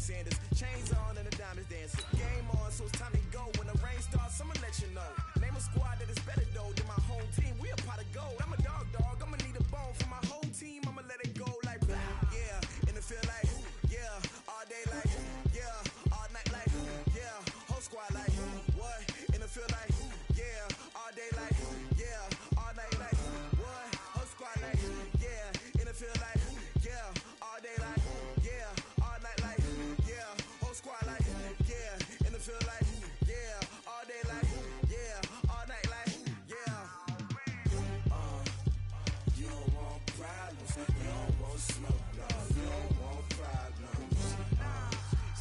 Sanders. Chains on and the diamonds dancing. Game on, so it's time to go. When the rain starts, I'ma let you know. Name a squad that is better though than my home team. We a pot of gold. I'm a dog. I'ma need a bone for my whole team. I'ma let it go like blah. Yeah, and it feel like yeah, all day like yeah, all night like yeah, whole squad like what? And it feel like yeah, all day like yeah, all night like what? Whole squad like yeah, and it feel like yeah, all day like yeah, all night like yeah, whole squad like yeah, and it feel like yeah, all day like yeah, all night like yeah. You don't want problems, you don't want smoke, dog. You don't want problems.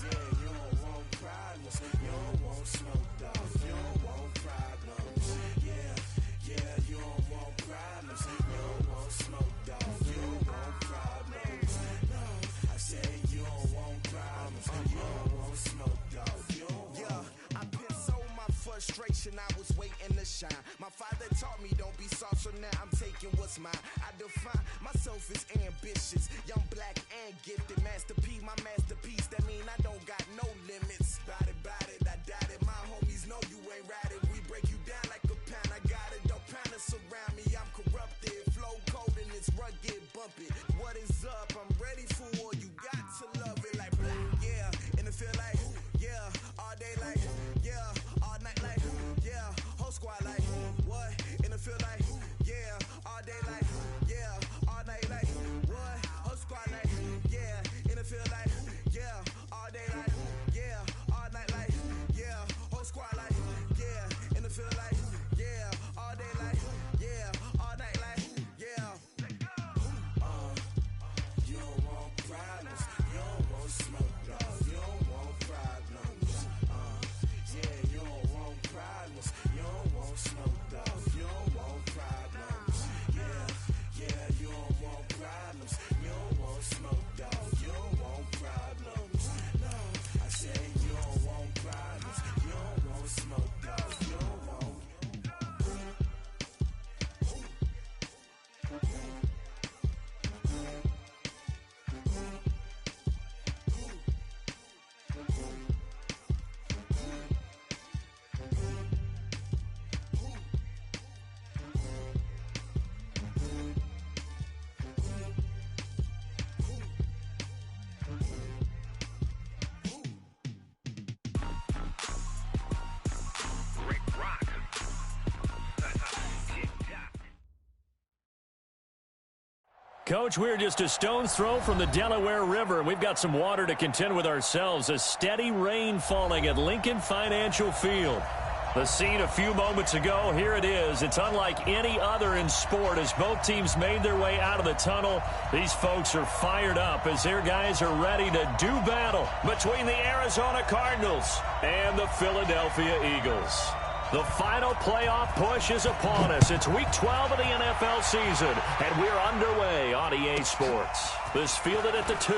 Yeah, you don't want problems, you don't want smoke, dog. You don't want problems. Yeah, you don't want problems, you don't want smoke, dog. You don't want problems. No, I said you don't want problems, you don't want smoke, dog. You don't want. Yeah, I been so my frustration, I was waiting to shine. My father taught me don't be soft, so now I'm taking what's mine. I define myself as ambitious, young, black, and gifted. Master P, my masterpiece. That mean I don't got no limits. Bout it, I doubt it. My homies know you ain't ratted. We break you down like a pound. I got it, don't pound us around me. I'm corrupted, flow cold and it's rugged, bumpy. What is up? I'm ready for war. You got to love it like blah. Yeah, and it feel like yeah, all day like yeah, all night like yeah, whole squad like what? And it feel like yeah, all day like yeah, all night like what? Whole squad like yeah, and it feel like yeah, all day like yeah, all night like yeah, whole squad like yeah, and it feel like yeah, all day like yeah, all night like yeah. You don't want problems, you don't want smoke, dog. You don't want problems. Yeah, you don't want problems, you don't want smoke, dog. You don't want problems. Yeah, you don't want problems, you don't want smoke, dog. You don't want problems. No, I said you don't want problems, you don't want smoke, dog. You don't want. Coach, we're just a stone's throw from the Delaware River, and we've got some water to contend with ourselves. A steady rain falling at Lincoln Financial Field. The scene a few moments ago, here it is. It's unlike any other in sport as both teams made their way out of the tunnel. These folks are fired up as their guys are ready to do battle between the Arizona Cardinals and the Philadelphia Eagles. The final playoff push is upon us. It's Week 12 of the NFL season, and we're underway on EA Sports. This fielded at the 2.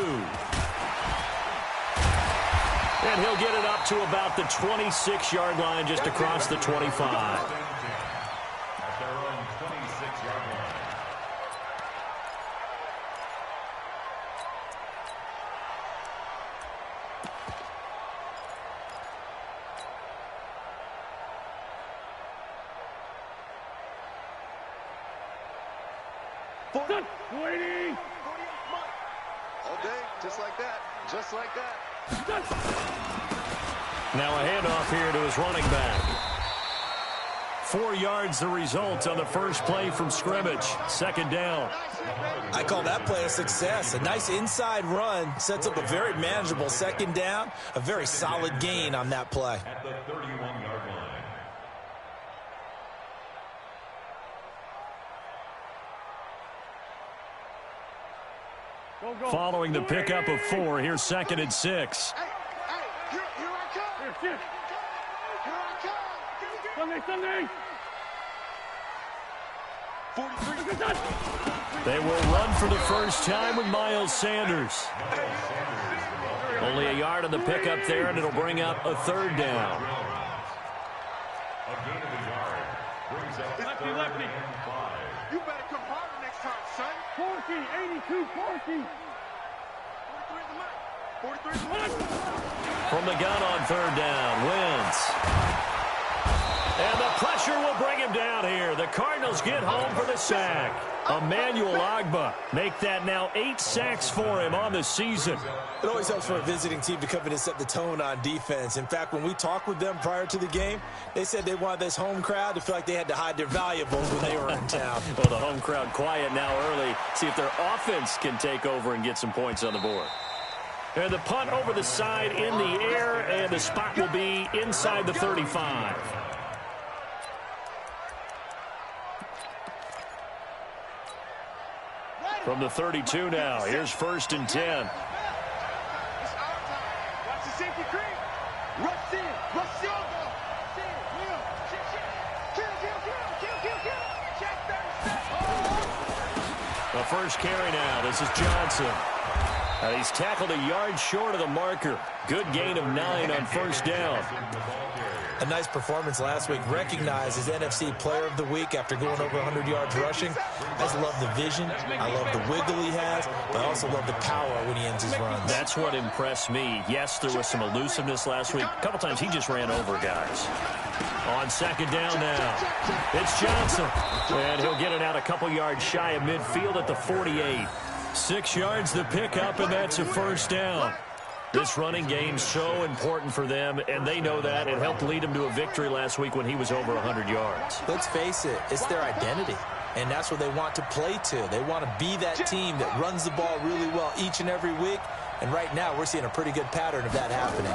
And he'll get it up to about the 26-yard line just across the 25. Waiting. All day, just like that. Just like that. Now a handoff here to his running back. 4 yards the result on the first play from scrimmage. Second down. I call that play a success. A nice inside run sets up a very manageable second down. A very solid gain on that play. At the 31-yard line. Following the pickup of 4, here's 2nd and 6. Hey, here I come. Here I come. Sunday. 43. They will run for the first time with Miles Sanders. Only a yard on the pickup there, and it'll bring up a 3rd down. A gain of a yard brings up Lefty. You better come harder next time, son. 40, 82, 40. 43 at the mic. From the gun on third down, Wentz. And the pressure will bring him down here. The Cardinals get home for the sack. Emmanuel Ogbah make that now 8 sacks for him on the season. It always helps for a visiting team to come in and set the tone on defense. In fact, when we talked with them prior to the game, they said they wanted this home crowd to feel like they had to hide their valuables when they were in town. Well, the home crowd quiet now early. See if their offense can take over and get some points on the board. And the punt over the side in the air, and the spot will be inside the 35. From the 32 now, here's 1st and 10. Watch the safety creep. Rush in. Rush in. The first carry now. This is Johnson. He's tackled a yard short of the marker. Good gain of 9 on 1st down. A nice performance last week. Recognized as NFC Player of the Week after going over 100 yards rushing. I just love the vision. I love the wiggle he has. But I also love the power when he ends his runs. That's what impressed me. Yes, there was some elusiveness last week. A couple times he just ran over guys. On 2nd down now, it's Johnson. And he'll get it out a couple yards shy of midfield at the 48. 6 yards the pickup, and that's a 1st down. This running game's so important for them, and they know that. It helped lead them to a victory last week when he was over 100 yards. Let's face it, it's their identity, and that's what they want to play to. They want to be that team that runs the ball really well each and every week, and right now we're seeing a pretty good pattern of that happening.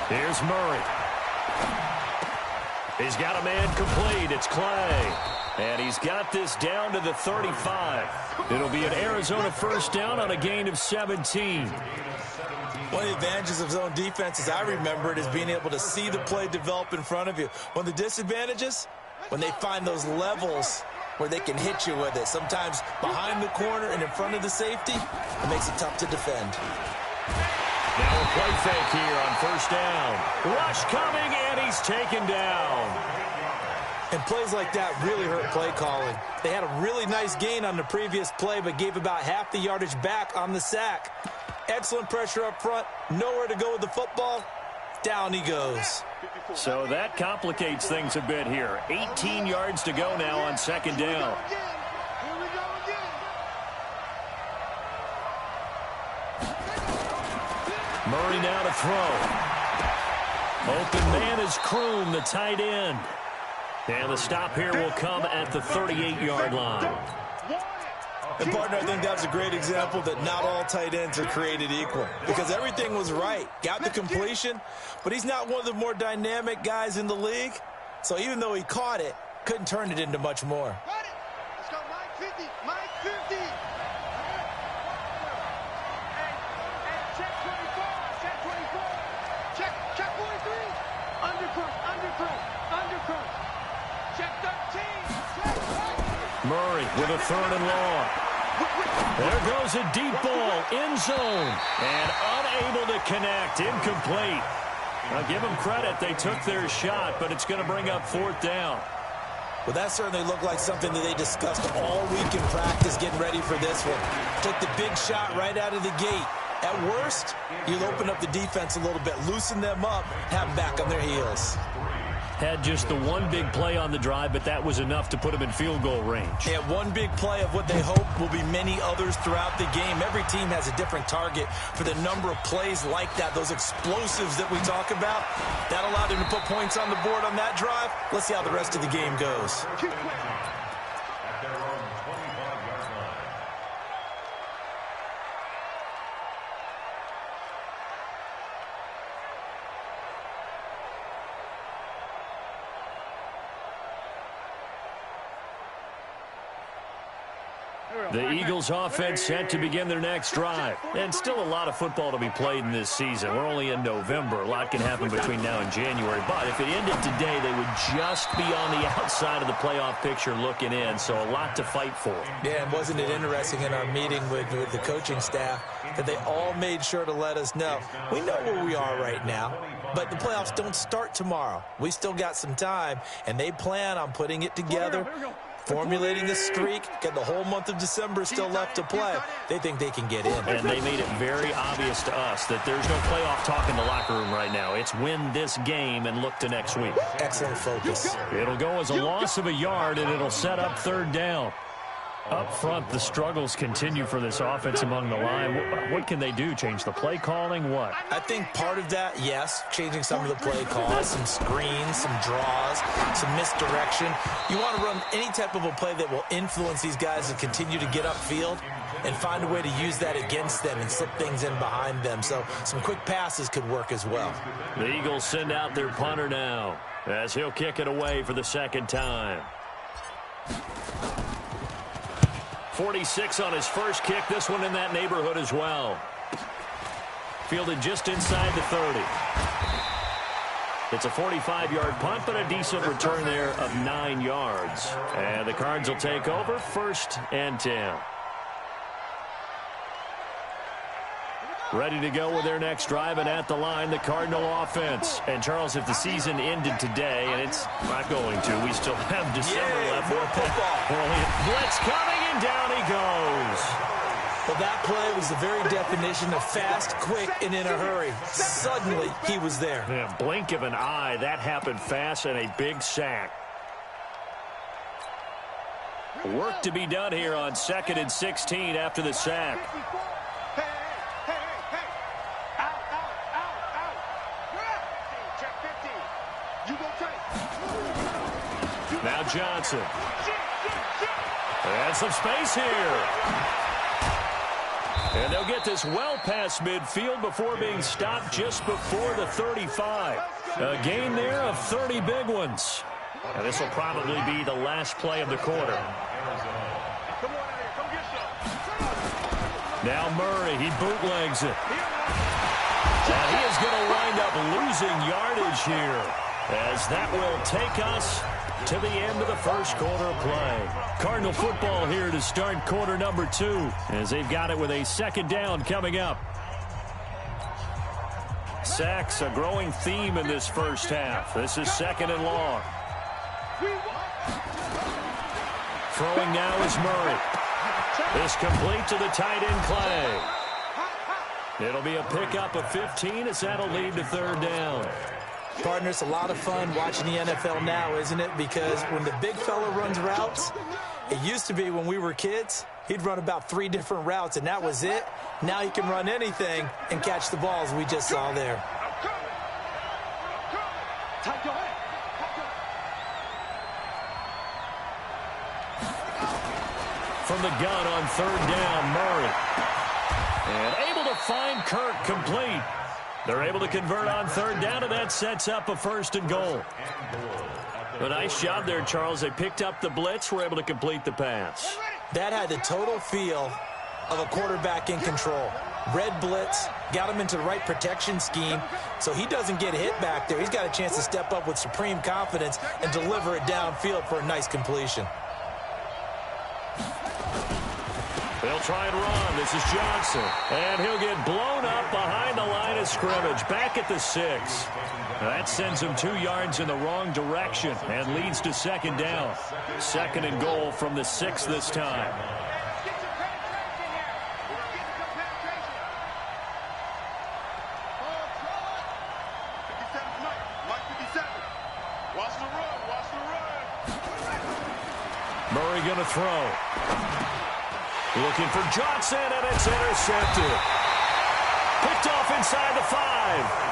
Here's Murray. He's got a man complete. It's Clay. And he's got this down to the 35. It'll be an Arizona 1st down on a gain of 17. One of the advantages of zone defense, as I remember it, is being able to see the play develop in front of you. One of the disadvantages, when they find those levels where they can hit you with it. Sometimes behind the corner and in front of the safety, it makes it tough to defend. Now a play fake here on 1st down. Rush coming, and he's taken down. And plays like that really hurt play calling. They had a really nice gain on the previous play, but gave about half the yardage back on the sack. Excellent pressure up front. Nowhere to go with the football. Down he goes. So that complicates things a bit here. 18 yards to go now on 2nd down. Murray now to throw. Open man is Kroom, the tight end. And the stop here will come at the 38-yard line. And, partner, I think that was a great example that not all tight ends are created equal. Because everything was right. Got the completion, but he's not one of the more dynamic guys in the league. So even though he caught it, couldn't turn it into much more. Let's go, Mike 50. Mike 50. Check 24. Check 24. Check 43. Undercrunch. Check 13. Murray with a 3rd and long. There goes a deep ball, end zone, and unable to connect, incomplete. I'll give them credit. They took their shot, but it's going to bring up 4th down. Well, that certainly looked like something that they discussed all week in practice getting ready for this one. Took the big shot right out of the gate. At worst, you'll open up the defense a little bit, loosen them up, have them back on their heels. Had just the one big play on the drive, but that was enough to put them in field goal range. Yeah, one big play of what they hope will be many others throughout the game. Every team has a different target for the number of plays like that, those explosives that we talk about. That allowed him to put points on the board on that drive. Let's see how the rest of the game goes. At their own 25-yard line. The Eagles offense set to begin their next drive. And still a lot of football to be played in this season. We're only in November. A lot can happen between now and January. But if it ended today, they would just be on the outside of the playoff picture looking in. So a lot to fight for. Yeah, and wasn't it interesting in our meeting with the coaching staff that they all made sure to let us know. We know where we are right now, but the playoffs don't start tomorrow. We still got some time, and they plan on putting it together formulating a streak, got the whole month of December still left to play. They think they can get in. And they made it very obvious to us that there's no playoff talk in the locker room right now. It's win this game and look to next week. Excellent focus. It'll go as a loss of a yard, and it'll set up third down. Up front, the struggles continue for this offense among the line. What can they do? Change the play calling? What? I think part of that, yes, changing some of the play calls, some screens, some draws, some misdirection. You want to run any type of a play that will influence these guys to continue to get upfield and find a way to use that against them and slip things in behind them. So some quick passes could work as well. The Eagles send out their punter now as he'll kick it away for the second time. 46 on his first kick. This one in that neighborhood as well. Fielded just inside the 30. It's a 45-yard punt, but a decent return there of 9 yards. And the Cards will take over, 1st and 10. Ready to go with their next drive, and at the line, the Cardinal offense. And, Charles, if the season ended today, and it's not going to, we still have December left. More football. Blitz coming, and down he goes. Well, that play was the very definition of fast, quick, and in a hurry. Suddenly, he was there. Yeah, blink of an eye. That happened fast, and a big sack. Work to be done here on 2nd and 16 after the sack. Now Johnson. And some space here. And they'll get this well past midfield before being stopped just before the 35. A gain there of 30 big ones. And this will probably be the last play of the quarter. Now Murray, he bootlegs it. And he is going to wind up losing yardage here, as that will take us to the end of the first quarter of play. Cardinal football here to start quarter number 2, as they've got it with a second down coming up. Sacks, a growing theme in this first half. This is 2nd and long. Throwing now is Murray. This complete to the tight end Clay. It'll be a pickup of 15, as that'll lead to third down. Partner, it's a lot of fun watching the NFL now, isn't it? Because when the big fella runs routes, it used to be when we were kids, he'd run about 3 different routes, and that was it. Now he can run anything and catch the balls we just saw there. From the gun on third down, Murray. And able to find Kirk complete. They're able to convert on third down, and that sets up a 1st and goal. A nice job there, Charles. They picked up the blitz, were able to complete the pass. That had the total feel of a quarterback in control. Red blitz, got him into the right protection scheme, so he doesn't get hit back there. He's got a chance to step up with supreme confidence and deliver it downfield for a nice completion. They'll try and run. This is Johnson. And he'll get blown up behind the line of scrimmage. Back at the 6. That sends him 2 yards in the wrong direction and leads to second down. 2nd and goal from the 6 this time. Murray going to throw. Looking for Johnson, and it's intercepted. Picked off inside the 5.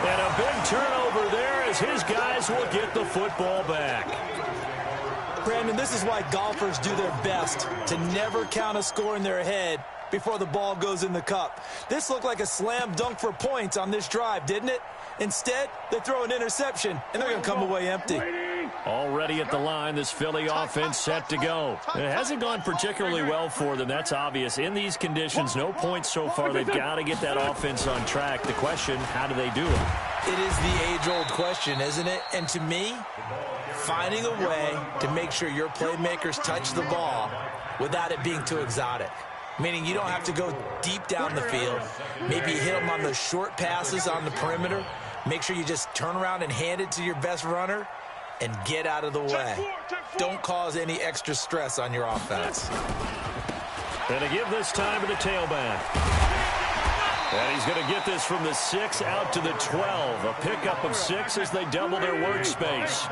And a big turnover there as his guys will get the football back. Brandon, this is why golfers do their best to never count a score in their head before the ball goes in the cup. This looked like a slam dunk for points on this drive, didn't it? Instead, they throw an interception, and they're going to come away empty. Already at the line, this Philly offense set to go. It hasn't gone particularly well for them. That's obvious. In these conditions, no points so far. They've got to get that offense on track. The question, how do they do it? It is the age-old question, isn't it? And to me, finding a way to make sure your playmakers touch the ball without it being too exotic. Meaning you don't have to go deep down the field. Maybe hit them on those short passes on the perimeter. Make sure you just turn around and hand it to your best runner. and get out of the way. Don't cause any extra stress on your offense. And to give this time to the tailback. And he's going to get this from the 6 out to the 12. A pickup of 6 as they double their word space.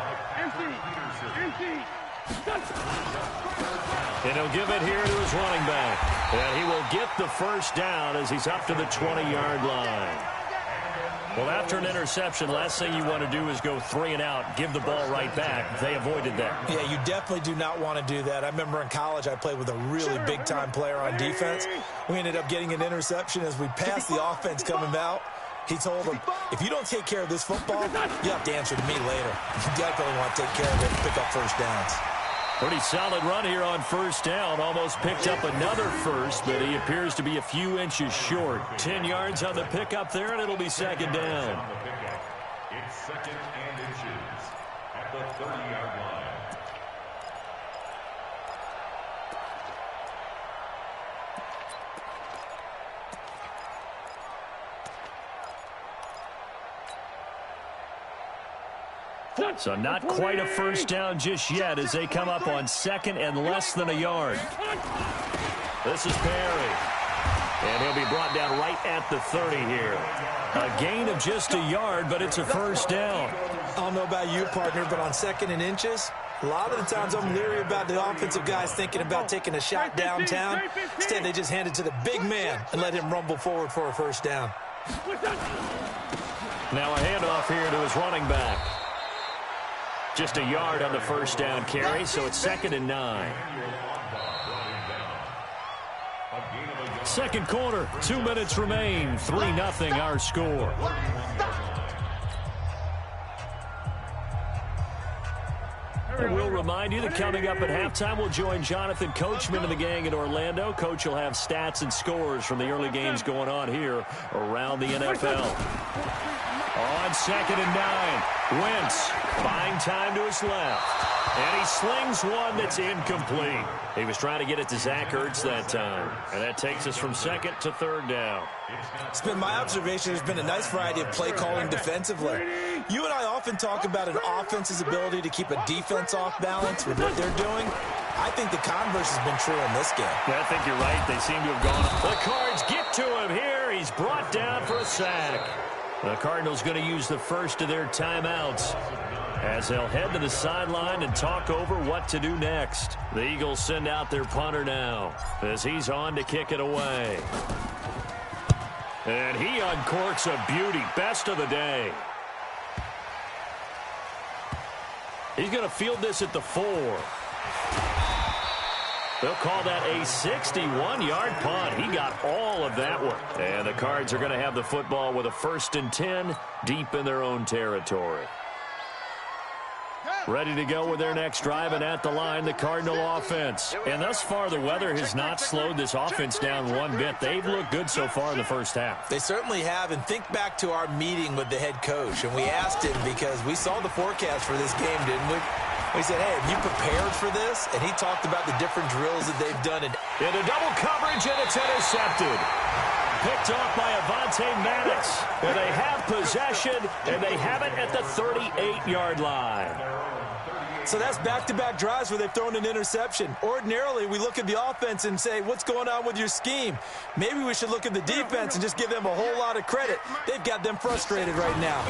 And he'll give it here to his running back. And he will get the first down as he's up to the 20-yard line. Well, after an interception, last thing you want to do is go 3 and out, give the ball right back. They avoided that. Yeah, you definitely do not want to do that. I remember in college I played with a really big-time player on defense. We ended up getting an interception as we passed the offense coming out. He told him, if you don't take care of this football, you have to answer to me later. You definitely want to take care of it and pick up first downs. Pretty solid run here on first down. Almost picked up another first, but he appears to be a few inches short. 10 yards on the pickup there, and it'll be second down. It's second and inches at the 30-yard line. So not quite a first down just yet as they come up on second and less than a yard. This is Perry. And he'll be brought down right at the 30 here. A gain of just a yard, but it's a first down. I don't know about you, partner, but on second and inches, a lot of the times I'm leery about the offensive guys thinking about taking a shot downtown. Instead, they just hand it to the big man and let him rumble forward for a first down. Now a handoff here to his running back. Just a yard on the first down carry, so it's second and 9. Second quarter, 2 minutes remain. 3-0 our score. And we'll remind you that coming up at halftime, we'll join Jonathan Coachman and the gang in Orlando. Coach will have stats and scores from the early games going on here around the NFL. On second and 9, Wentz buying time to his left. And he slings one that's incomplete. He was trying to get it to Zach Ertz that time. And that takes us from second to third down. It's been my observation there's been a nice variety of play calling defensively. You and I often talk about an offense's ability to keep a defense off balance with what they're doing. I think the converse has been true in this game. Yeah, I think you're right. They seem to have gone. The Cards get to him here. He's brought down for a sack. The Cardinals going to use the first of their timeouts as they'll head to the sideline and talk over what to do next. The Eagles send out their punter now as he's on to kick it away. And he uncorks a beauty. Best of the day. He's going to field this at the 4. They'll call that a 61-yard punt. He got all of that one. And the Cards are going to have the football with a 1st and 10 deep in their own territory. Ready to go with their next drive, and at the line, the Cardinal offense. And thus far, the weather has not slowed this offense down one bit. They've looked good so far in the first half. They certainly have, and think back to our meeting with the head coach, and we asked him because we saw the forecast for this game, didn't we? We said, hey, have you prepared for this? And he talked about the different drills that they've done. Into double coverage, and it's intercepted. Picked off by Avonte Maddox. And they have possession, and they have it at the 38-yard line. So that's back-to-back drives where they've thrown an interception. Ordinarily, we look at the offense and say, what's going on with your scheme? Maybe we should look at the defense and just give them a whole lot of credit. They've got them frustrated right now.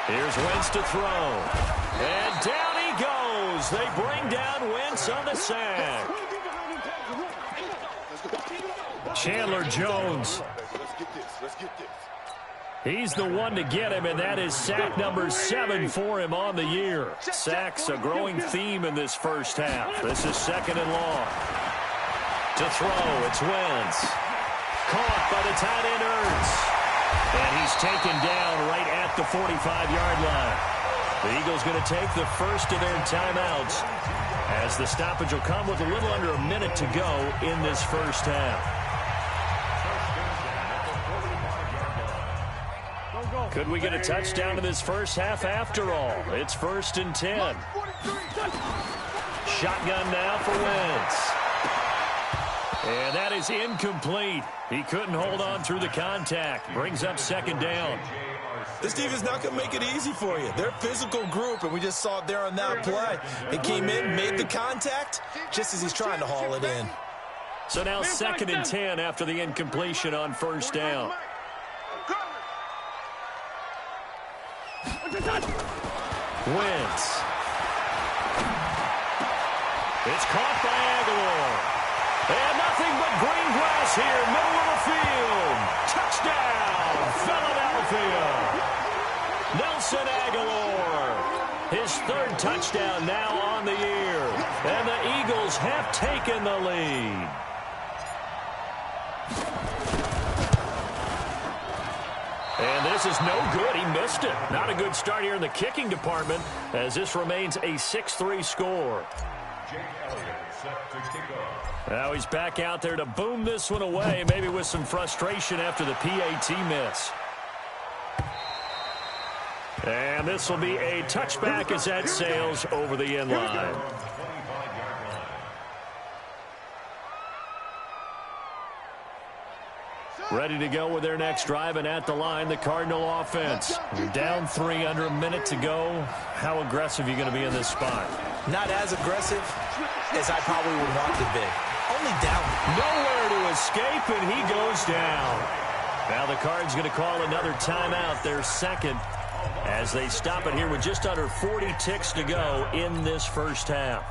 Here's Wentz to throw. And down he goes. They bring down Wentz on the sack. Chandler Jones. He's the one to get him, and that is sack number 7 for him on the year. Sacks a growing theme in this first half. This is second and long. To throw, it's Wentz. Caught by the tight end Ertz. And he's taken down right at the 45-yard line. The Eagles going to take the first of their timeouts as the stoppage will come with a little under a minute to go in this first half. Could we get a touchdown in this first half after all? It's 1st and 10. Shotgun now for Wentz. And that is incomplete. He couldn't hold on through the contact. Brings up second down. This defense is not going to make it easy for you. They're a physical group, and we just saw it there on that play. They came in, made the contact, just as he's trying to haul it in. So now 2nd and 10 after the incompletion on first down. Wentz. It's caught by Aguilar. And nothing but green grass here, middle of the field. Touchdown, Philadelphia. Nelson Aguilar. His 3rd touchdown now on the year. And the Eagles have taken the lead. And this is no good. He missed it. Not a good start here in the kicking department as this remains a 6-3 score. Jake Elliott set to kick off. Now he's back out there to boom this one away, maybe with some frustration after the PAT miss. And this will be a touchback as that sails over the end line. Ready to go with their next drive, and at the line, the Cardinal offense. You're down 3 under a minute to go. How aggressive are you going to be in this spot? Not as aggressive as I probably would want to be. Only down. Nowhere to escape, and he goes down. Now the Cards going to call another timeout, their 2nd, as they stop it here with just under 40 ticks to go in this first half.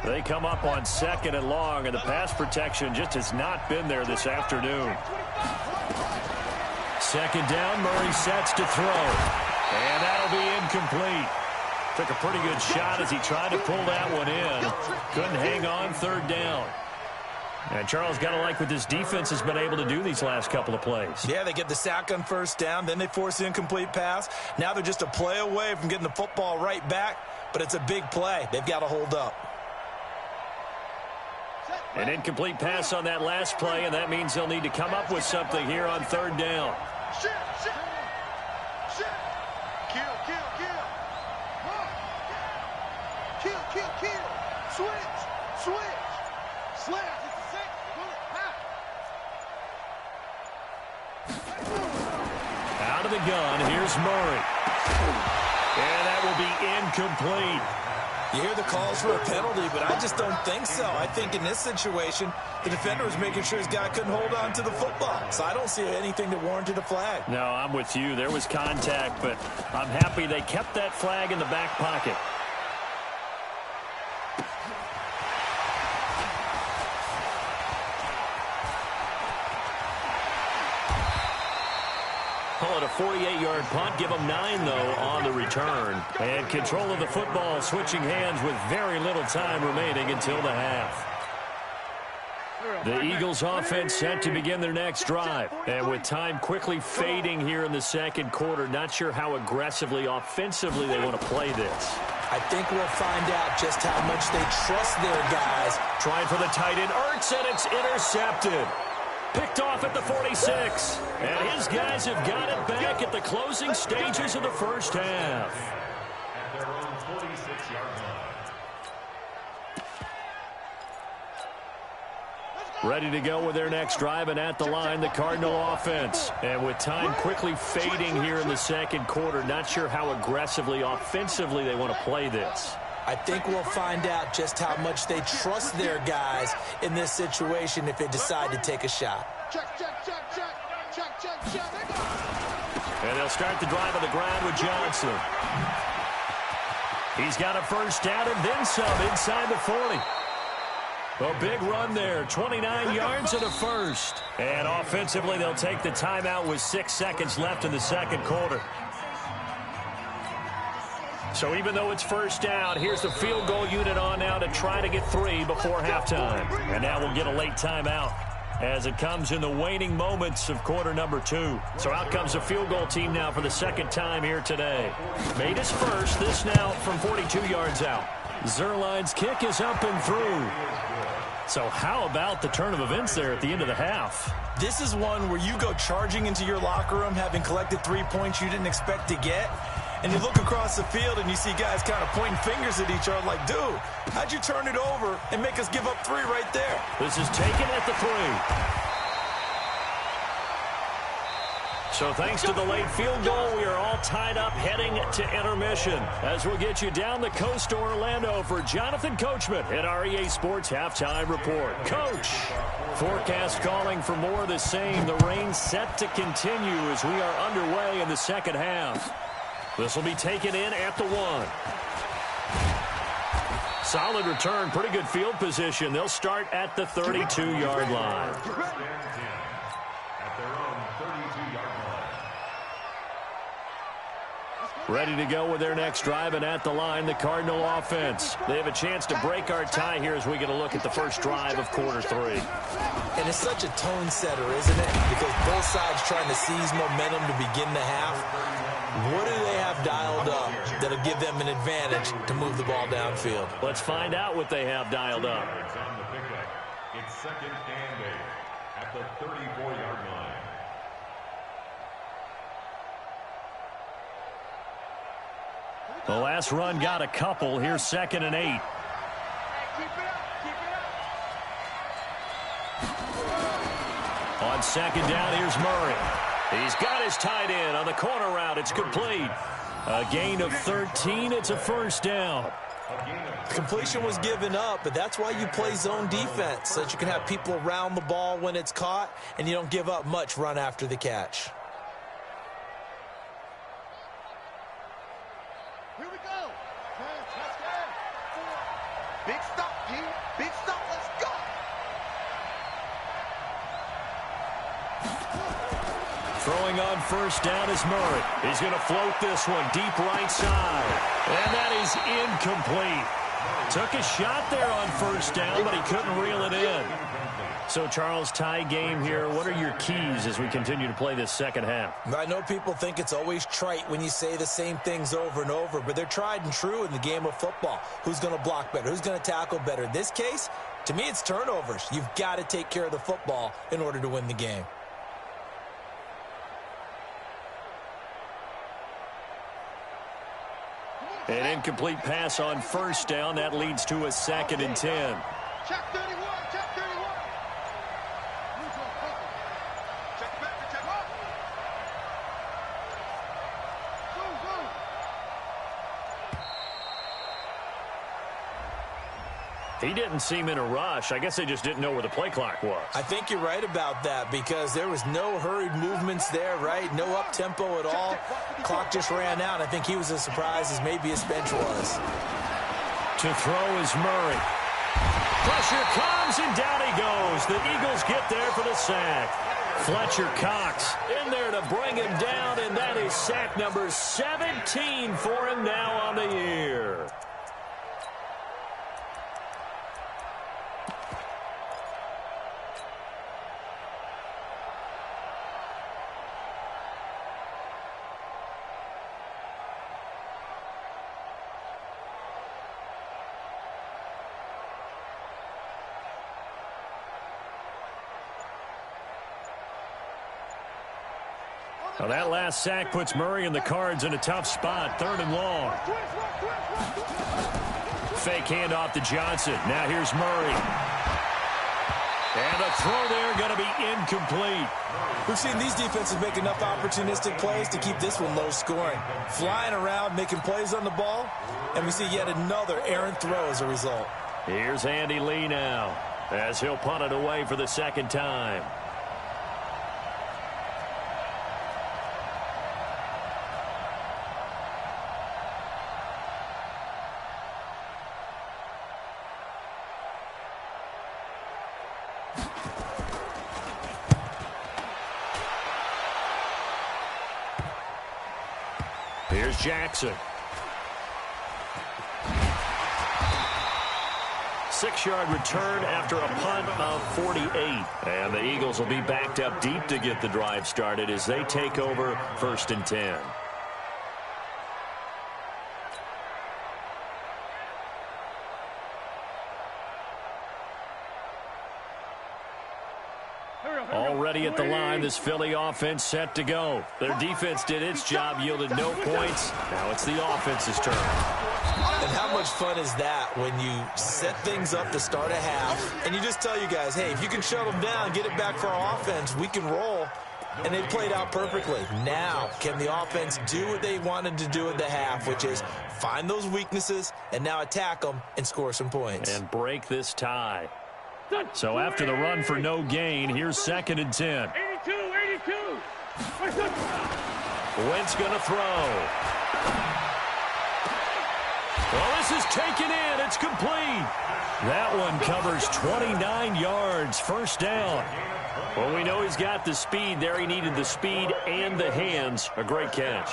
They come up on 2nd and long, and the pass protection just has not been there this afternoon. 2nd down, Murray sets to throw. And that'll be incomplete. Took a pretty good shot as he tried to pull that one in. Couldn't hang on, 3rd down. And Charles, got to like what this defense has been able to do these last couple of plays. Yeah, they get the sack on 1st down, then they force the incomplete pass. Now they're just a play away from getting the football right back, but it's a big play. They've got to hold up. An incomplete pass on that last play, and that means they'll need to come up with something here on 3rd down. Kill. Switch. Slash. Out of the gun, here's Murray. And that will be incomplete. You hear the calls for a penalty, but I just don't think so. I think in this situation, the defender was making sure his guy couldn't hold on to the football. So I don't see anything that warranted a flag. No, I'm with you. There was contact, but I'm happy they kept that flag in the back pocket. Call it a 48-yard punt. Give them 9, though, on the return. And control of the football, switching hands with very little time remaining until the half. The Eagles offense set to begin their next drive. And with time quickly fading here in the 2nd quarter, not sure how aggressively, offensively they want to play this. I think we'll find out just how much they trust their guys. Trying for the tight end, Ertz, and it's intercepted. Picked off at the 46. And his guys have got it back at the closing stages of the first half. At their own 46-yard line. Ready to go with their next drive, and at the line, the Cardinal offense. And with time quickly fading here in the 2nd quarter, not sure how aggressively, offensively they want to play this. I think we'll find out just how much they trust their guys in this situation if they decide to take a shot. And they'll start the drive on the ground with Johnson. He's got a first down and then some inside the 40. A big run there, 29 yards and a first. And offensively, they'll take the timeout with 6 seconds left in the 2nd quarter. So even though it's first down, here's the field goal unit on now to try to get 3 before halftime. And now we'll get a late timeout as it comes in the waning moments of quarter number 2. So out comes the field goal team now for the 2nd time here today. Made his first, this now from 42 yards out. Zerline's kick is up and through. So how about the turn of events there at the end of the half? This is one where you go charging into your locker room having collected 3 points you didn't expect to get, And you look across the field and you see guys kind of pointing fingers at each other like, dude, how'd you turn it over and make us give up 3 right there? This is taken at the 3. So thanks to the late field goal, we are all tied up heading to intermission. As we'll get you down the coast to Orlando for Jonathan Coachman at our EA Sports Halftime Report. Coach, forecast calling for more of the same. The rain set to continue as we are underway in the second half. This will be taken in at the 1. Solid return, pretty good field position. They'll start at the 32-yard line. Ready to go with their next drive, and at the line, the Cardinal offense. They have a chance to break our tie here as we get a look at the first drive of quarter 3. And it's such a tone setter, isn't it? Because both sides trying to seize momentum to begin the half. What do they have dialed up that'll give them an advantage to move the ball downfield? Let's find out what they have dialed up. It's 2nd and 8 at the 34-yard line. The last run got a couple. Here's 2nd and 8. On 2nd down, here's Murray. He's got his tight end on the corner route. It's complete. A gain of 13. It's a first down. Completion was given up, but that's why you play zone defense, so that you can have people around the ball when it's caught, and you don't give up much run after the catch. Here we go. Big stop, G. Big stop. Let's go. Throwing on first down is Murray. He's going to float this one deep right side. And that is incomplete. Took a shot there on first down, but he couldn't reel it in. So, Charles, tie game here. What are your keys as we continue to play this second half? I know people think it's always trite when you say the same things over and over, but they're tried and true in the game of football. Who's going to block better? Who's going to tackle better? In this case, to me, it's turnovers. You've got to take care of the football in order to win the game. An incomplete pass on first down. That leads to a 2nd and 10. Check 31. Check 31. Check back. Check up. He didn't seem in a rush. I guess they just didn't know where the play clock was. I think you're right about that because there was no hurried movements there, right? No up-tempo at all. Clock just ran out. I think he was as surprised as maybe his bench was. To throw is Murray. Pressure comes, and down he goes. The Eagles get there for the sack. Fletcher Cox in there to bring him down, and that is sack number 17 for him now on the year. Well, that last sack puts Murray and the Cards in a tough spot. 3rd and long. Fake handoff to Johnson. Now here's Murray. And a throw there going to be incomplete. We've seen these defenses make enough opportunistic plays to keep this one low scoring. Flying around, making plays on the ball, and we see yet another errant throw as a result. Here's Andy Lee now as he'll punt it away for the 2nd time. Here's Jackson. 6-yard return after a punt of 48. And the Eagles will be backed up deep to get the drive started as they take over 1st and 10. Already at the line, this Philly offense set to go. Their defense did its job, yielded no points. Now it's the offense's turn. And how much fun is that when you set things up to start a half and you just tell you guys, hey, if you can shut them down, get it back for our offense, we can roll. And they played out perfectly. Now, can the offense do what they wanted to do at the half, which is find those weaknesses and now attack them and score some points. And break this tie. So after the run for no gain, here's 2nd and 10. 82. Wentz going to throw. Well, this is taken in. It's complete. That one covers 29 yards. First down. Well, we know he's got the speed there. He needed the speed and the hands. A great catch.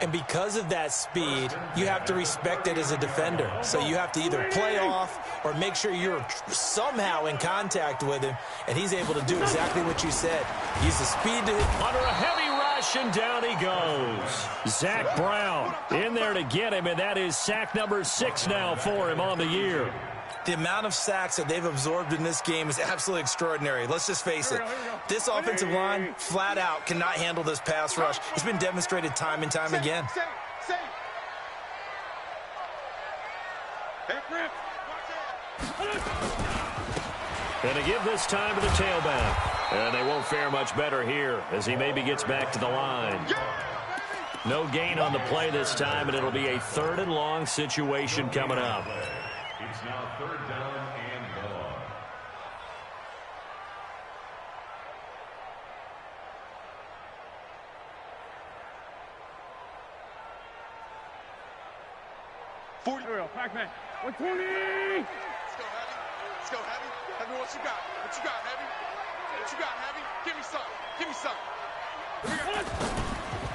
And because of that speed, you have to respect it as a defender. So you have to either play off or make sure you're somehow in contact with him, and he's able to do exactly what you said. Use the speed to hit. Under a heavy rush, and down he goes. Zach Brown in there to get him, and that is sack number 6 now for him on the year. The amount of sacks that they've absorbed in this game is absolutely extraordinary. Let's just face it. This offensive line, flat out, cannot handle this pass rush. It's been demonstrated time and time again. And to give this time to the tailback. And they won't fare much better here as he maybe gets back to the line. No gain on the play this time, and it'll be a 3rd and long situation coming up. It's now 3rd down and long. Pac-Man. 120. Let's go, Heavy. Heavy, what you got? What you got, Heavy? What you got, Heavy? Give me some. Give me some.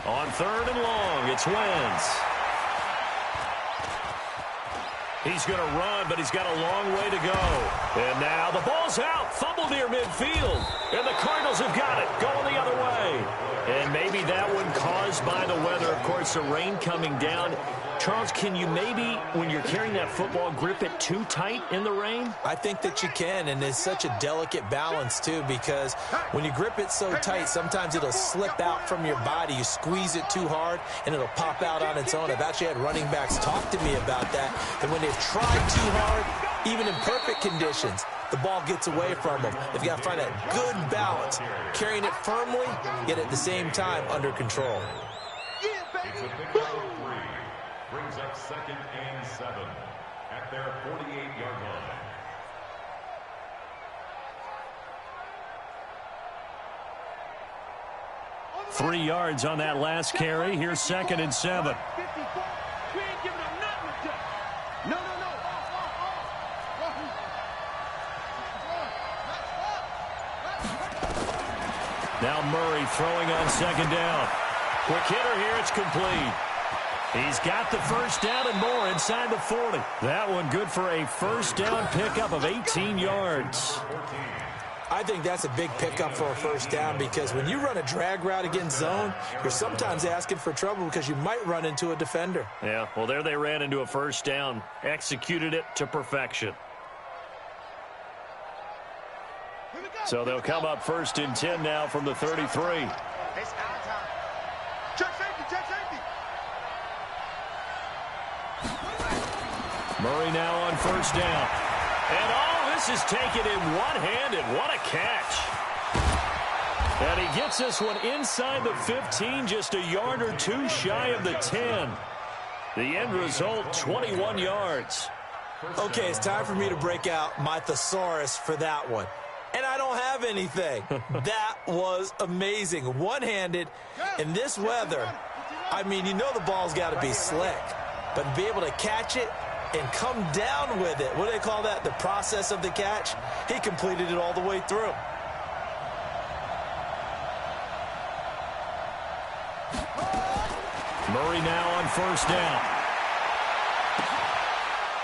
On 3rd and long, it's Wentz. He's going to run, but he's got a long way to go. And now the ball's out. Fumble near midfield. And the Cardinals have got it. Going the other way. And maybe that one caused by the weather. Of course, the rain coming down. Charles, can you maybe, when you're carrying that football, grip it too tight in the rain? I think that you can, and it's such a delicate balance, too, because when you grip it so tight, sometimes it'll slip out from your body. You squeeze it too hard, and it'll pop out on its own. I've actually had running backs talk to me about that, and when they've tried too hard, even in perfect conditions, the ball gets away from them. They've got to find that good balance, carrying it firmly, yet at the same time under control. It's a big number 3. Brings up 2nd and 7 at their 48-yard line. Three yards on that last carry. Here's 2nd and 7. We ain't giving up nothing with that. No. Now Murray throwing on 2nd down. Quick hitter here. It's complete. He's got the first down and more inside the 40. That one good for a first down pickup of 18 yards. I think that's a big pickup for a first down because when you run a drag route against zone, you're sometimes asking for trouble because you might run into a defender. Yeah, well, there they ran into a first down. Executed it to perfection. So they'll come up 1st and 10 now from the 33. It's our time. Check safety. Murray now on first down. And this is taken in one-handed. What a catch. And he gets this one inside the 15, just a yard or two shy of the 10. The end result, 21 yards. Okay, it's time for me to break out my thesaurus for that one. And I don't have anything. That was amazing. One-handed in this weather. I mean, you know the ball's got to be slick. But to be able to catch it and come down with it, what do they call that? The process of the catch? He completed it all the way through. Murray now on first down.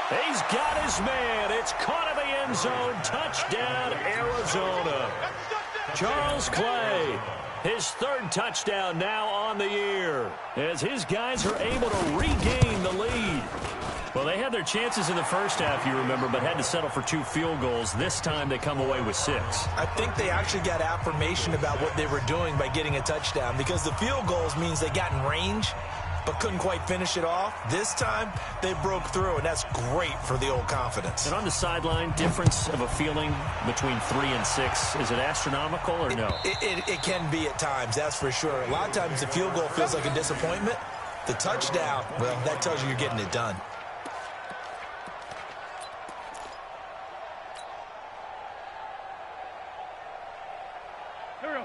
He's got his man. It's caught in the end zone. Touchdown, Arizona. Charles Clay, his 3rd touchdown now on the year, as his guys are able to regain the lead. Well, they had their their chances in the first half, you remember, but had to settle for 2 field goals. This time they come away with 6. I think they actually got affirmation about what they were doing by getting a touchdown, because the field goals means they got in range but couldn't quite finish it off. This time, they broke through, and that's great for the old confidence. And on the sideline, difference of a feeling between 3 and 6, is it astronomical or no? It can be at times, that's for sure. A lot of times the field goal feels like a disappointment. The touchdown, well, that tells you you're getting it done.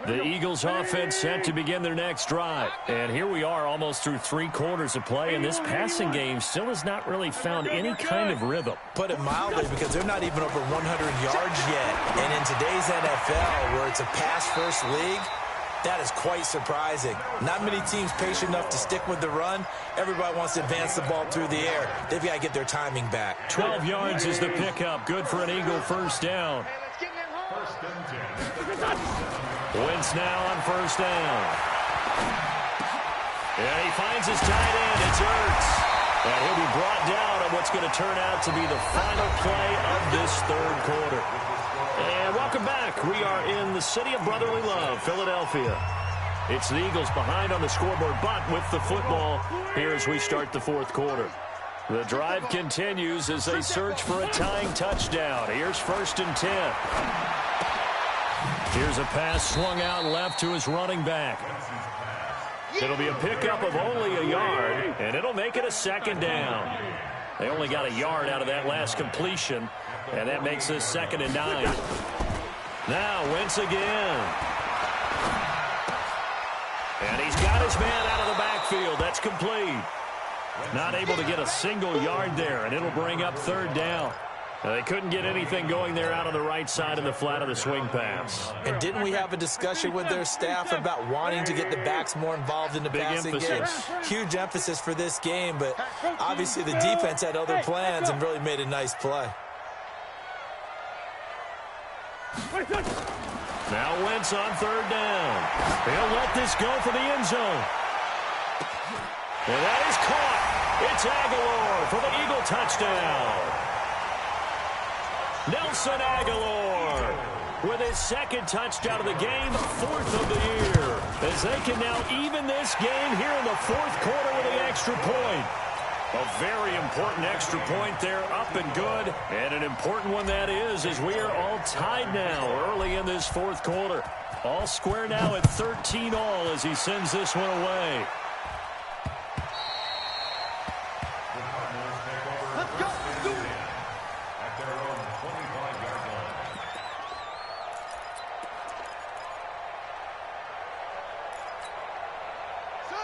The Eagles offense set to begin their next drive. And here we are almost through 3 quarters of play, and this passing game still has not really found any kind of rhythm. Put it mildly, because they're not even over 100 yards yet. And in today's NFL, where it's a pass-first league, that is quite surprising. Not many teams patient enough to stick with the run. Everybody wants to advance the ball through the air. They've got to get their timing back. 12 yards is the pickup. Good for an Eagle first down. First and 10. Wentz now on first down. And he finds his tight end. It's Ertz. And he'll be brought down on what's going to turn out to be the final play of this 3rd quarter. And welcome back. We are in the city of brotherly love, Philadelphia. It's the Eagles behind on the scoreboard, but with the football here as we start the 4th quarter. The drive continues as they search for a tying touchdown. Here's first and 10. Here's a pass swung out left to his running back. It'll be a pickup of only a yard, and it'll make it a 2nd down. They only got a yard out of that last completion, and that makes this 2nd and 9. Now Wentz again. And he's got his man out of the backfield. That's complete. Not able to get a single yard there, and it'll bring up 3rd down. They couldn't get anything going there out on the right side of the flat of the swing pass. And didn't we have a discussion with their staff about wanting to get the backs more involved in the passing game? Huge emphasis for this game, but obviously the defense had other plans and really made a nice play. Now Wentz on 3rd down. He'll let this go for the end zone. And that is caught. It's Aguilar for the Eagle touchdown. Nelson Aguilar with his 2nd touchdown of the game, 4th of the year, as they can now even this game here in the 4th quarter with an extra point. A very important extra point there, up and good, and an important one that is, as we are all tied now early in this 4th quarter. All square now at 13 all as he sends this one away.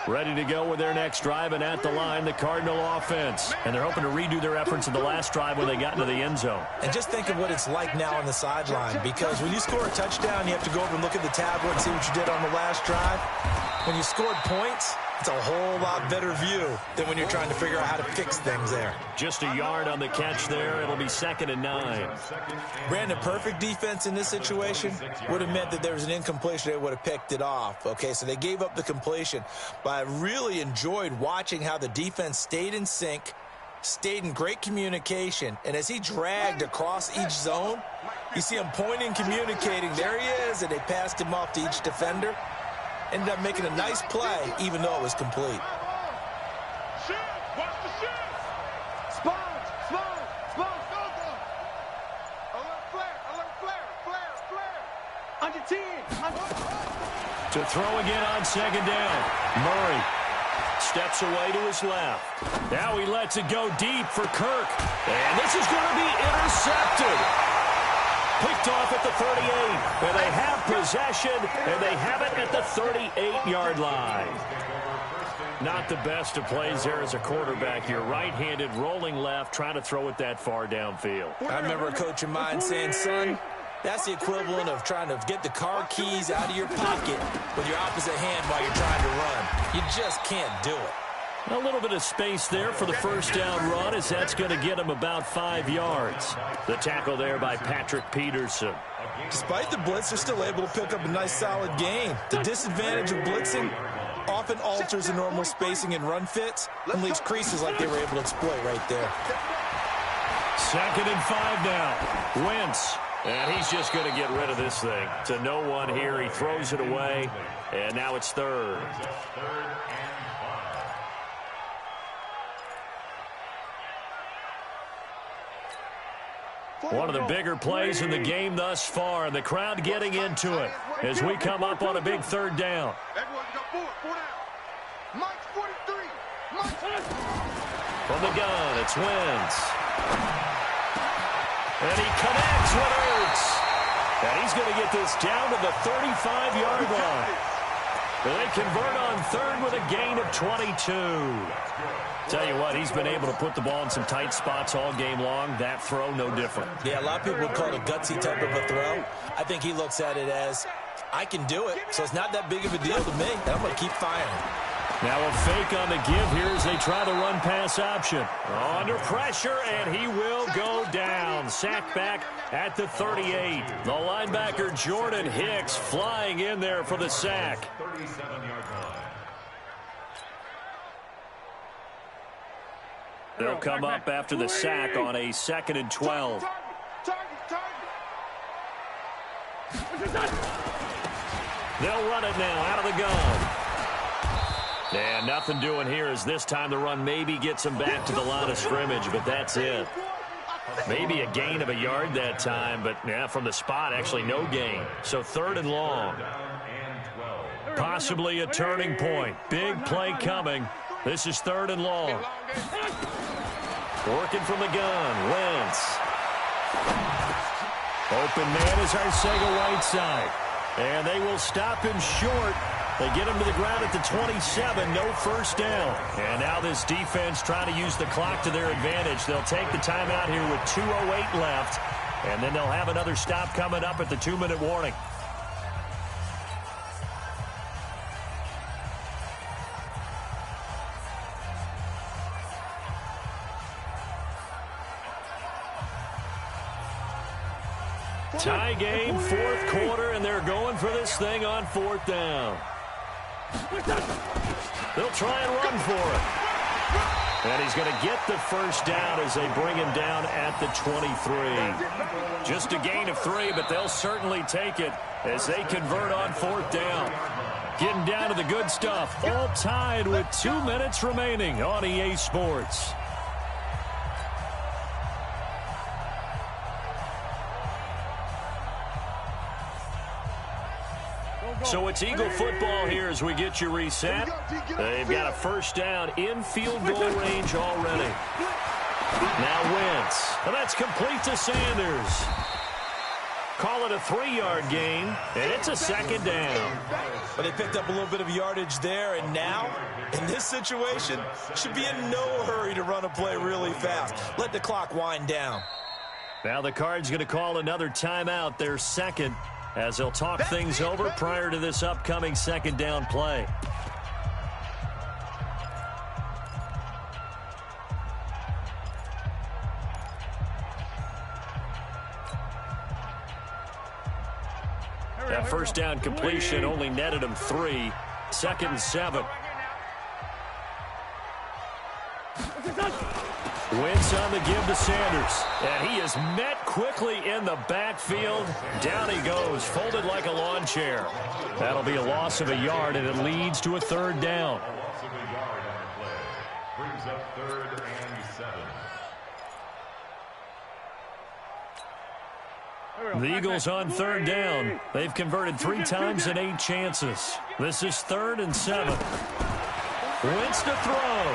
Ready to go with their next drive, and at the line, the Cardinal offense. And they're hoping to redo their efforts in the last drive when they got into the end zone. And just think of what it's like now on the sideline, because when you score a touchdown, you have to go over and look at the tablet and see what you did on the last drive. When you scored points, it's a whole lot better view than when you're trying to figure out how to fix things there. Just a yard on the catch there. It'll be 2nd and 9. Brandon, perfect defense in this situation would have meant that there was an incompletion. They would have picked it off. Okay, so they gave up the completion. But I really enjoyed watching how the defense stayed in sync, stayed in great communication, and as he dragged across each zone, you see him pointing, communicating. There he is, and they passed him off to each defender. Ended up making a nice play, even though it was complete. Shoot! Watch the shoot! Sponge! Alert flare! Under 10! To throw again on 2nd down. Murray steps away to his left. Now he lets it go deep for Kirk. And this is going to be intercepted. Picked off at the 38. And they have possession, and they have it at the 38-yard line. Not the best of plays there as a quarterback. You're right-handed, rolling left, trying to throw it that far downfield. I remember a coach of mine saying, son, that's the equivalent of trying to get the car keys out of your pocket with your opposite hand while you're trying to run. You just can't do it. A little bit of space there for the first down run, as that's going to get him about 5 yards. The tackle there by Patrick Peterson. Despite the blitz, they're still able to pick up a nice solid gain. The disadvantage of blitzing often alters the normal spacing and run fits and leaves creases like they were able to exploit right there. 2nd and 5 now. Wentz. And he's just going to get rid of this thing. To no one here. He throws it away. And now it's 3rd. One of the bigger plays in the game thus far, and the crowd getting into it as we come up on a big 3rd down. From the gun, it's Wentz. And he connects with Ertz. And he's going to get this down to the 35-yard line. They convert on 3rd with a gain of 22. Tell you what, he's been able to put the ball in some tight spots all game long. That throw, no different. Yeah, a lot of people would call it a gutsy type of a throw. I think he looks at it as, I can do it, so it's not that big of a deal to me, and I'm going to keep firing. Now a fake on the give here as they try the run-pass option. Under pressure, and he will go down. Sacked back at the 38. The linebacker, Jordan Hicks, flying in there for the sack. 37-yard line. They'll come up after the sack on a 2nd and 12. They'll run it now out of the gun. And nothing doing here as this time the run maybe gets them back to the line of scrimmage, but that's it. Maybe a gain of a yard that time, but yeah, from the spot, actually no gain. So 3rd and long. Possibly a turning point. Big play coming. This is 3rd and long. Working from the gun, Wentz. Open man is Arcega-Whiteside. And they will stop him short. They get him to the ground at the 27, no 1st down. And now this defense trying to use the clock to their advantage. They'll take the timeout here with 2:08 left. And then they'll have another stop coming up at the 2-minute warning. Tie game, 4th quarter, and they're going for this thing on 4th down. They'll try and run for it. And he's going to get the 1st down as they bring him down at the 23. Just a gain of 3, but they'll certainly take it as they convert on 4th down. Getting down to the good stuff. All tied with 2 minutes remaining on EA Sports. So it's Eagle football here as we get you reset. They've got a 1st down in field goal range already. Now Wentz. And that's complete to Sanders. Call it a 3-yard gain, and it's a 2nd down. But they picked up a little bit of yardage there, and now, in this situation, should be in no hurry to run a play really fast. Let the clock wind down. Now the Cards going to call another timeout, their 2nd, as they'll talk things over prior to this upcoming 2nd down play. That 1st down completion only netted him 3. 2nd and 7. Wentz on the give to Sanders. And he is met quickly in the backfield. Down he goes, folded like a lawn chair. That'll be a loss of a yard, and it leads to a 3rd down. A loss of a yard on the play. Brings up 3rd and 7. The Eagles on 3rd down. They've converted 3 times in 8 chances. This is 3rd and 7. Wentz to throw.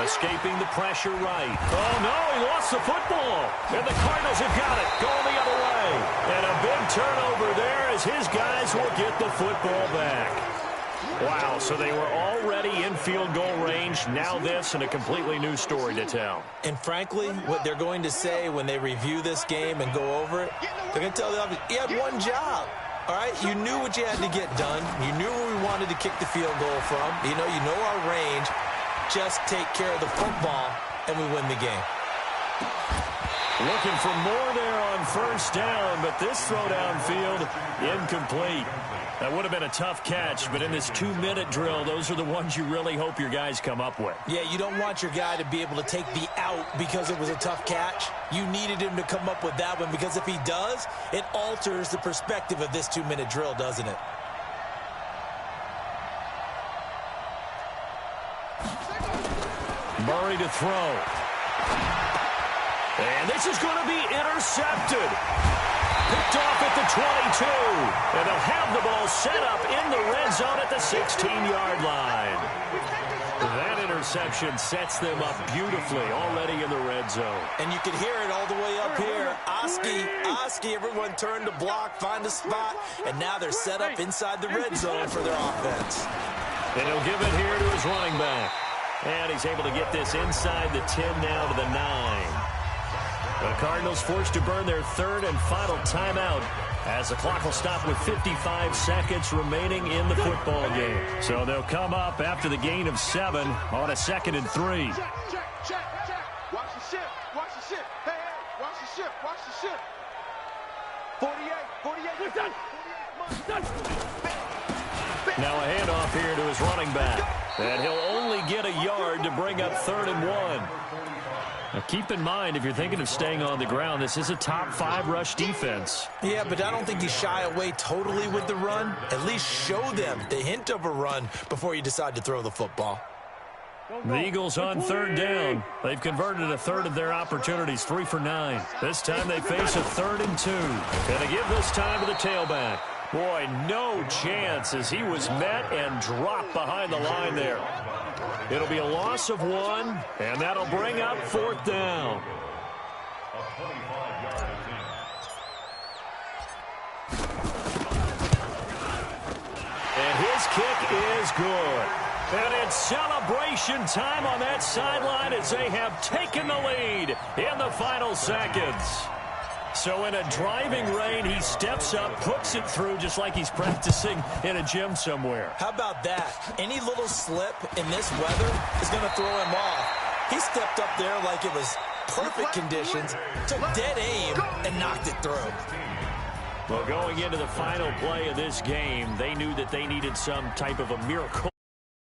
Escaping the pressure right. Oh, no, he lost the football. And the Cardinals have got it. Going the other way. And a big turnover there as his guys will get the football back. Wow, so they were already in field goal range. Now this and a completely new story to tell. And frankly, what they're going to say when they review this game and go over it, they're going to tell them, you had one job. All right, you knew what you had to get done. You knew where we wanted to kick the field goal from. You know our range. Just take care of the football, and we win the game. Looking for more there on first down, but this throw downfield, incomplete. That would have been a tough catch, but in this 2-minute drill, those are the ones you really hope your guys come up with. Yeah, you don't want your guy to be able to take the out because it was a tough catch. You needed him to come up with that one, because if he does, it alters the perspective of this 2-minute drill, doesn't it? Murray to throw. And this is going to be intercepted. Picked off at the 22. And they'll have the ball set up in the red zone at the 16-yard line. That interception sets them up beautifully already in the red zone. And you can hear it all the way up here. Oski, everyone turned to block, find a spot, and now they're set up inside the red zone for their offense. And he'll give it here to his running back. And he's able to get this inside the 10 now to the 9. The Cardinals forced to burn their third and final timeout as the clock will stop with 55 seconds remaining in the football game. So they'll come up after the gain of 7 on a 2nd and 3. Check. Watch the ship. Hey, watch the ship. 48. Now a handoff here to his running back. And he'll only get a yard to bring up 3rd and 1. Now keep in mind, if you're thinking of staying on the ground, this is a top 5 rush defense. Yeah, but I don't think you shy away totally with the run. At least show them the hint of a run before you decide to throw the football. The Eagles on 3rd down. They've converted a third of their opportunities, 3 for 9. This time they face a 3rd and 2. And they give this time to the tailback. Boy, no chance as he was met and dropped behind the line there. It'll be a loss of 1, and that'll bring up 4th down. And his kick is good. And it's celebration time on that sideline as they have taken the lead in the final seconds. So in a driving rain, he steps up, puts it through just like he's practicing in a gym somewhere. How about that? Any little slip in this weather is going to throw him off. He stepped up there like it was perfect conditions, took dead aim, and knocked it through. Well, going into the final play of this game, they knew that they needed some type of a miracle